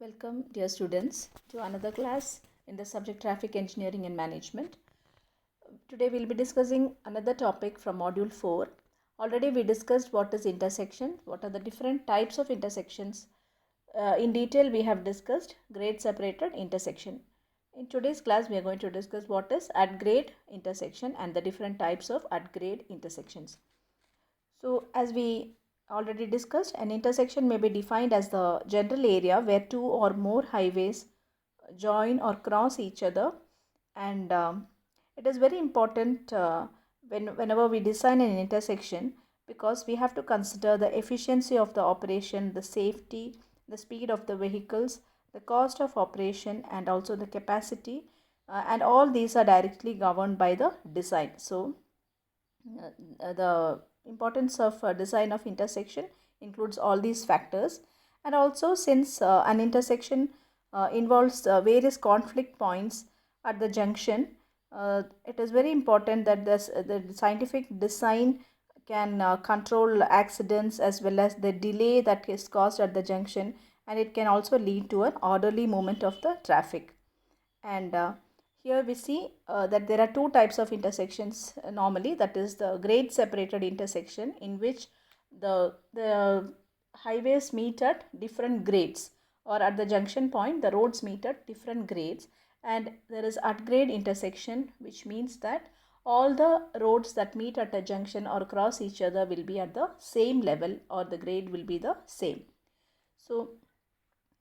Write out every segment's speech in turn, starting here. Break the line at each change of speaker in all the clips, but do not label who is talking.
Welcome, dear students, to another class in the subject Traffic Engineering and Management. Today we'll be discussing another topic from Module 4. Already we discussed what is intersection, what are the different types of intersections. In detail we have discussed grade separated intersection. In today's class we are going to discuss what is at-grade intersection and the different types of at-grade intersections. So as we already discussed, an intersection may be defined as the general area where two or more highways join or cross each other, and it is very important whenever we design an intersection, because we have to consider the efficiency of the operation, the safety, the speed of the vehicles, the cost of operation, and also the capacity, and all these are directly governed by the design. So the importance of design of intersection includes all these factors. And also, since an intersection involves various conflict points at the junction, it is very important that the scientific design can control accidents as well as the delay that is caused at the junction, and it can also lead to an orderly movement of the traffic. And here we see that there are two types of intersections normally, that is the grade separated intersection, in which the highways meet at different grades, or at the junction point the roads meet at different grades. And there is at grade intersection, which means that all the roads that meet at a junction or cross each other will be at the same level, or the grade will be the same. So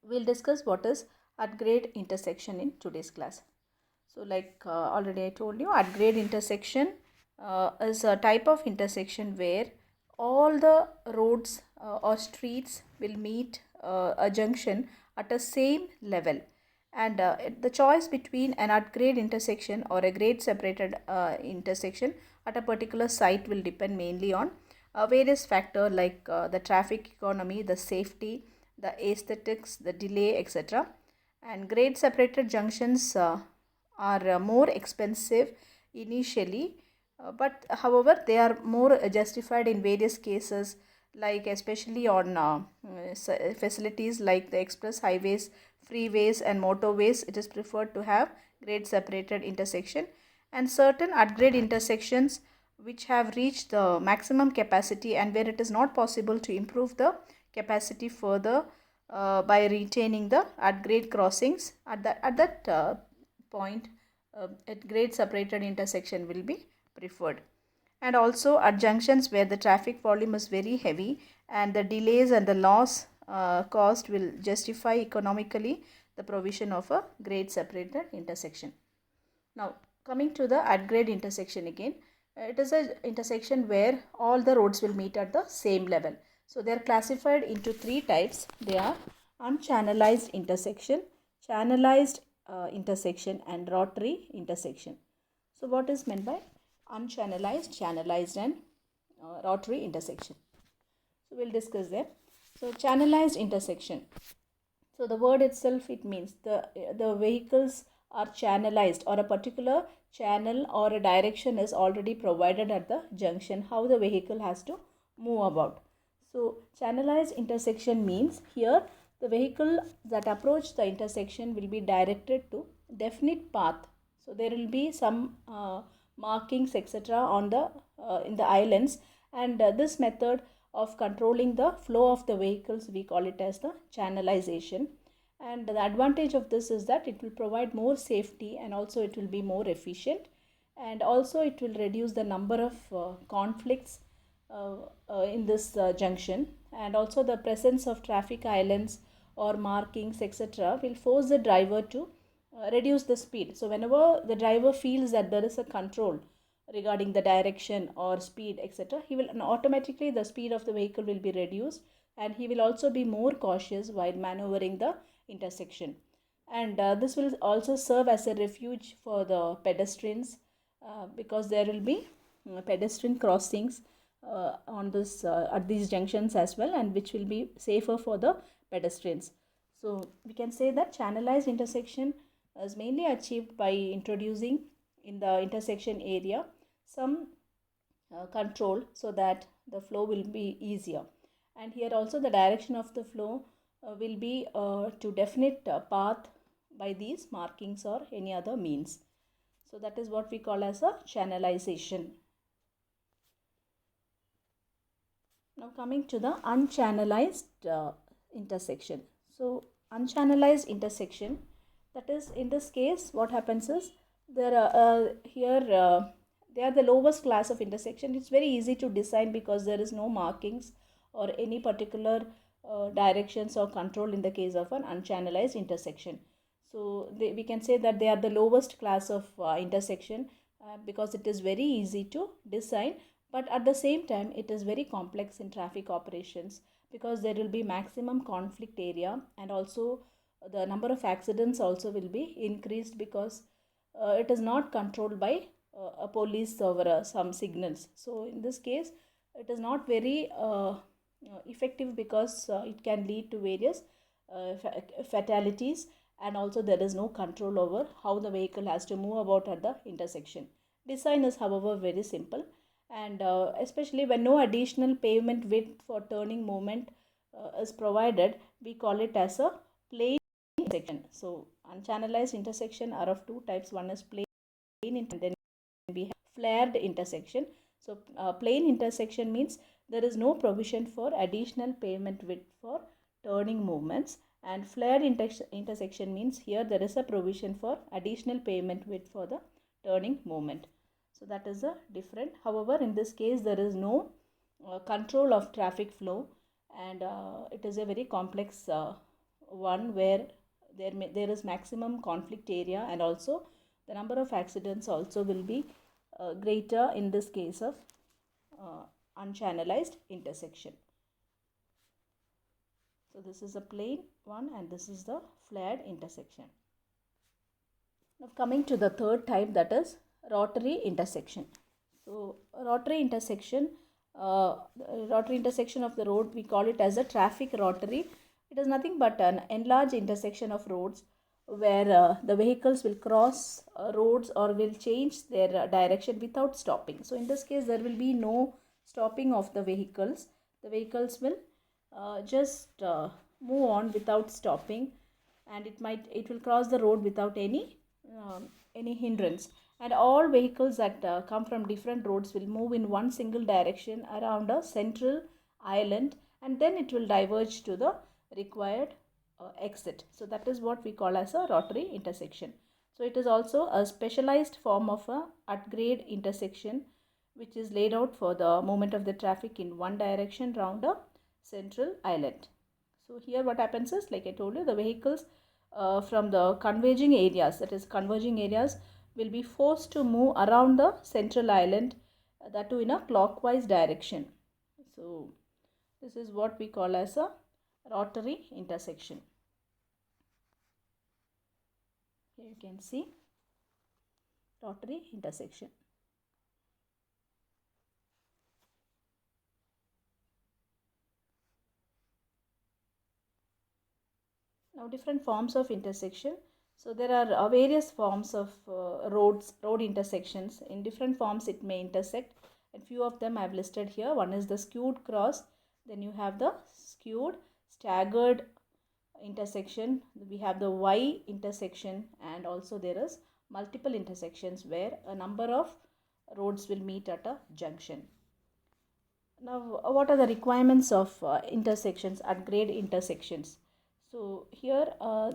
we'll discuss what is at grade intersection in today's class. So like already I told you, at grade intersection is a type of intersection where all the roads or streets will meet a junction at a same level. And the choice between an at grade intersection or a grade separated intersection at a particular site will depend mainly on various factors like the traffic economy, the safety, the aesthetics, the delay, etc. And grade separated junctions are more expensive initially, but however they are more justified in various cases, like especially on facilities like the express highways, freeways and motorways. It is preferred to have grade separated intersection. And certain at grade intersections which have reached the maximum capacity, and where it is not possible to improve the capacity further by retaining the at grade crossings, at that point, at grade separated intersection will be preferred. And also at junctions where the traffic volume is very heavy, and the delays and the loss caused will justify economically the provision of a grade separated intersection. Now coming to the at grade intersection again, it is an intersection where all the roads will meet at the same level. So they are classified into three types. They are unchannelized intersection, channelized intersection, and rotary intersection. So what is meant by unchannelized, channelized, and rotary intersection? So we'll discuss them. So channelized intersection. So the word itself, it means the vehicles are channelized, or a particular channel or a direction is already provided at the junction, how the vehicle has to move about. So channelized intersection means here the vehicle that approach the intersection will be directed to definite path. So there will be some markings, etc. on the in the islands, and this method of controlling the flow of the vehicles, we call it as the channelization. And the advantage of this is that it will provide more safety, and also it will be more efficient, and also it will reduce the number of conflicts in this junction. And also the presence of traffic islands or markings, etc. will force the driver to reduce the speed. So whenever the driver feels that there is a control regarding the direction or speed, etc., he will automatically, the speed of the vehicle will be reduced, and he will also be more cautious while maneuvering the intersection. And this will also serve as a refuge for the pedestrians, because there will be pedestrian crossings on this at these junctions as well, and which will be safer for the pedestrians. So we can say that channelized intersection is mainly achieved by introducing in the intersection area some control, so that the flow will be easier. And here also the direction of the flow will be to definite path by these markings or any other means. So that is what we call as a channelization. Now coming to the unchannelized intersection. So unchannelized intersection, that is, in this case what happens is there are they are the lowest class of intersection. It's very easy to design because there is no markings or any particular directions or control in the case of an unchannelized intersection. So we can say that they are the lowest class of intersection because it is very easy to design, but at the same time it is very complex in traffic operations because there will be maximum conflict area, and also the number of accidents also will be increased because it is not controlled by a police over some signals. So in this case it is not very effective because it can lead to various fatalities, and also there is no control over how the vehicle has to move about at the intersection. Design is however very simple, and especially when no additional pavement width for turning movement is provided, we call it as a plain intersection. So unchannelized intersection are of two types. One is plain, and then we have flared intersection. So plain intersection means there is no provision for additional pavement width for turning movements, and flared intersection means here there is a provision for additional pavement width for the turning movement. So that is a different. However, in this case there is no control of traffic flow, and it is a very complex one where there is maximum conflict area, and also the number of accidents also will be greater in this case of unchannelized intersection. So this is a plain one and this is the flared intersection. Now coming to the third type, that is rotary intersection. So rotary intersection of the road, we call it as a traffic rotary. It is nothing but an enlarged intersection of roads where the vehicles will cross roads or will change their direction without stopping. So in this case there will be no stopping of the vehicles. The vehicles will just move on without stopping, and it will cross the road without any hindrance, and all vehicles that come from different roads will move in one single direction around a central island, and then it will diverge to the required exit. So that is what we call as a rotary intersection. So it is also a specialized form of a at grade intersection which is laid out for the movement of the traffic in one direction round a central island. So here what happens is, like I told you, the vehicles from the converging areas, that is converging areas, will be forced to move around the central island, that too in a clockwise direction. So this is what we call as a rotary intersection. Here you can see rotary intersection. Now different forms of intersection. So there are various forms of road intersections. In different forms it may intersect, and few of them I have listed here. One is the skewed cross, then you have the skewed staggered intersection, we have the Y intersection, and also there is multiple intersections where a number of roads will meet at a junction. Now what are the requirements of intersections at grade intersections? So here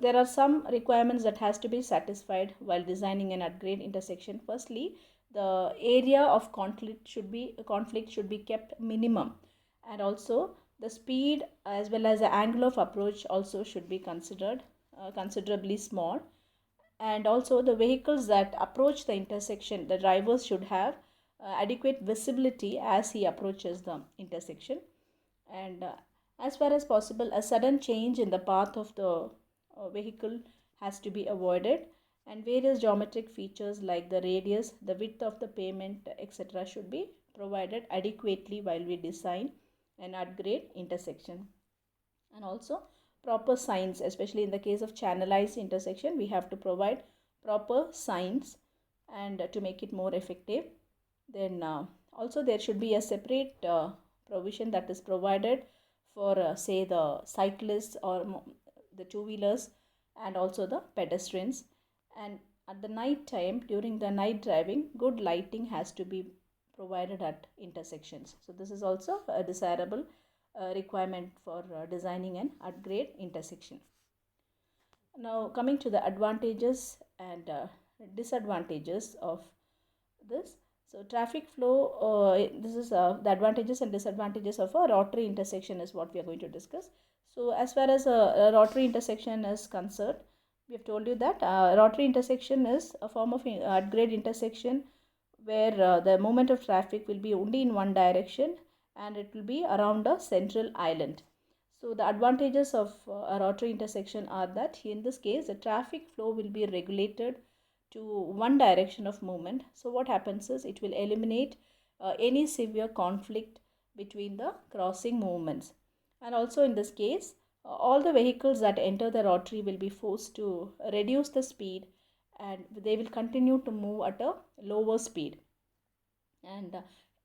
there are some requirements that has to be satisfied while designing an at grade intersection. Firstly, the area of conflict should be kept minimum, and also the speed as well as the angle of approach also should be considered considerably small, and also the vehicles that approach the intersection, the drivers should have adequate visibility as he approaches the intersection, and as far as possible a sudden change in the path of the vehicle has to be avoided, and various geometric features like the radius, the width of the pavement, etc. should be provided adequately while we design an at grade intersection. And also proper signs, especially in the case of channelized intersection, we have to provide proper signs and to make it more effective. Then also there should be a separate provision that is provided for say the cyclists or the two-wheelers and also the pedestrians. And at the night time, during the night driving, good lighting has to be provided at intersections. So this is also a desirable requirement for designing an upgrade intersection. Now coming to the advantages and disadvantages of this. So traffic flow, this is the advantages and disadvantages of a rotary intersection is what we are going to discuss. So as far as a rotary intersection is concerned, we have told you that rotary intersection is a form of upgrade intersection where the movement of traffic will be only in one direction and it will be around a central island. So the advantages of a rotary intersection are that in this case the traffic flow will be regulated to one direction of movement. So what happens is it will eliminate any severe conflict between the crossing movements. And also in this case, all the vehicles that enter the rotary will be forced to reduce the speed and they will continue to move at a lower speed. And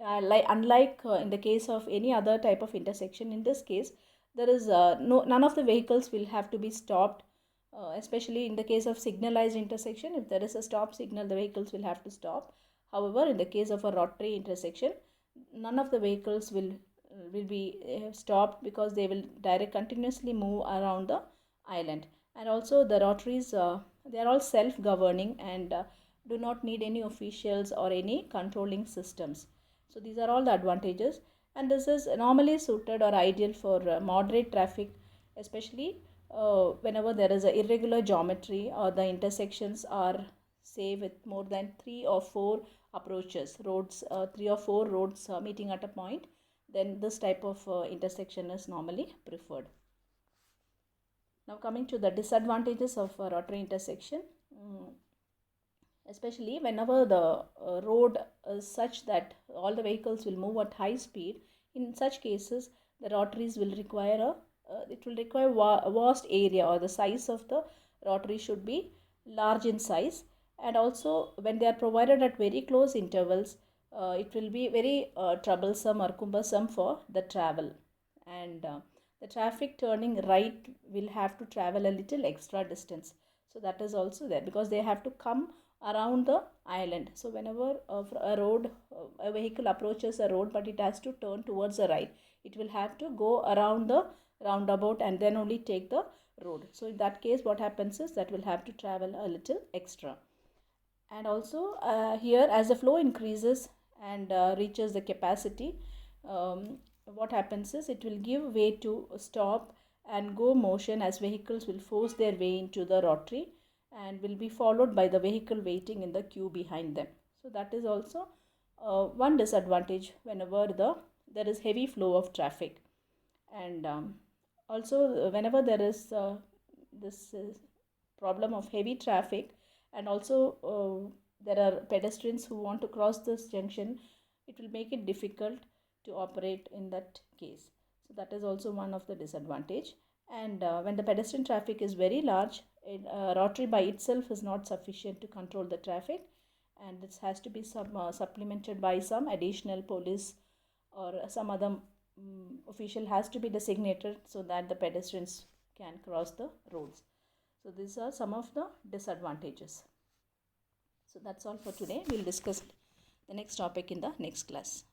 unlike in the case of any other type of intersection, in this case there is none of the vehicles will have to be stopped, especially in the case of signalized intersection. If there is a stop signal, the vehicles will have to stop. However, in the case of a rotary intersection, none of the vehicles will be stopped because they will continuously move around the island. And also the rotaries, they are all self-governing and do not need any officials or any controlling systems. So these are all the advantages, and this is normally suited or ideal for moderate traffic, especially whenever there is a irregular geometry or the intersections are say with more than 3 or 4 approaches roads, 3 or 4 roads meeting at a point, then this type of intersection is normally preferred. Now coming to the disadvantages of a rotary intersection, especially whenever the road is such that all the vehicles will move at high speed. In such cases, the rotaries will require a vast area, or the size of the rotary should be large in size. And also when they are provided at very close intervals, it will be very troublesome or cumbersome for the travel. And the traffic turning right will have to travel a little extra distance. So that is also there because they have to come around the island. So whenever a vehicle approaches a road but it has to turn towards the right, it will have to go around the roundabout and then only take the road. So in that case, what happens is that will have to travel a little extra. And also here, as the flow increases and reaches the capacity, what happens is it will give way to stop and go motion as vehicles will force their way into the rotary and will be followed by the vehicle waiting in the queue behind them. So that is also one disadvantage whenever there is heavy flow of traffic. And also whenever there is this problem of heavy traffic, and also there are pedestrians who want to cross this junction, it will make it difficult to operate in that case. So that is also one of the disadvantage. And when the pedestrian traffic is very large, rotary by itself is not sufficient to control the traffic, and this has to be supplemented by some additional police or some other official has to be designated so that the pedestrians can cross the roads. So these are some of the disadvantages. So that's all for today. We'll discuss the next topic in the next class.